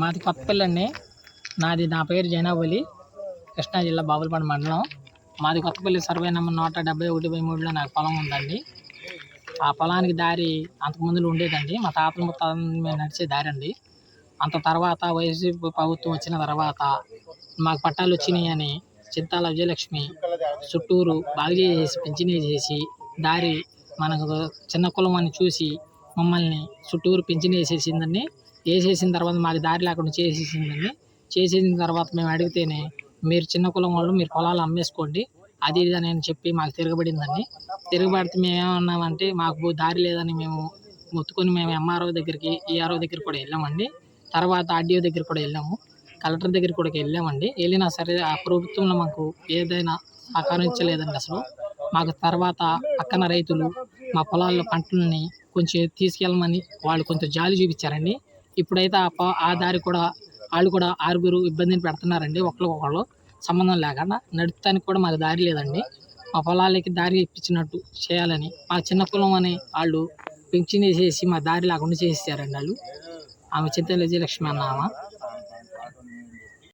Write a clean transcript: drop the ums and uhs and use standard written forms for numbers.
మాది కొత్తపల్లి అండి. నా పేరు జైనాబలి, కృష్ణా జిల్లా బాపులపాడు మండలం. మాది కొత్తపల్లి సర్వే నెంబర్ 171/3లో నాకు పొలం ఉందండి. ఆ పొలానికి దారి అంతకుముందులో ఉండేదండి. మా తాతల ముత్తాతల మేము నడిచే దారి అండి. అంత తర్వాత వైసీపీ ప్రభుత్వం వచ్చిన తర్వాత మాకు పట్టాలు వచ్చినాయని చింతాల విజయలక్ష్మి చుట్టూరు బాగు చేసి పింఛన్ వేసేసి దారి మనకు చిన్న కులం అని చూసి మమ్మల్ని చుట్టూరు పింఛన్ వేసేసిందండి. వేసేసిన తర్వాత మాకు దారి లేకుండా చేసేసిందండి. చేసేసిన తర్వాత మేము అడిగితేనే మీరు చిన్న కులం వాళ్ళు, మీరు పొలాలు అమ్మేసుకోండి అది ఇది అని చెప్పి మాకు తిరగబడిందండి. తిరగబడితే మేము ఏమన్నామంటే మాకు దారి లేదని మేము మొత్తుకొని మేము ఎంఆర్ఓ దగ్గరికి, ఈఆర్ఓ దగ్గరికి కూడా వెళ్ళామండి. తర్వాత ఆర్డీఓ దగ్గరికి కూడా వెళ్ళాము, కలెక్టర్ దగ్గరికి కూడా వెళ్ళామండి. వెళ్ళినా సరే ఆ ప్రభుత్వంలో మాకు ఏదైనా సహకరించలేదండి అసలు. మాకు తర్వాత పక్కన రైతులు మా పొలాల్లో పంటలని కొంచెం తీసుకెళ్ళమని వాళ్ళు కొంచెం జాలి చూపించారండి. ఇప్పుడైతే ఆ దారి కూడా వాళ్ళు కూడా 6గురు ఇబ్బందిని పెడుతున్నారండి. ఒకళ్ళకొకళ్ళు సంబంధం లేకుండా నడుపుతానికి కూడా మాకు దారి లేదండి. మా పొలాలకి దారి ఇప్పించినట్టు చేయాలని మా చిన్న కులం అని వాళ్ళు పింఛన్ వేసేసి మా దారి లేకుండా చేసేసారండి వాళ్ళు. ఆమె చింతల విజయలక్ష్మి అన్న ఆమె.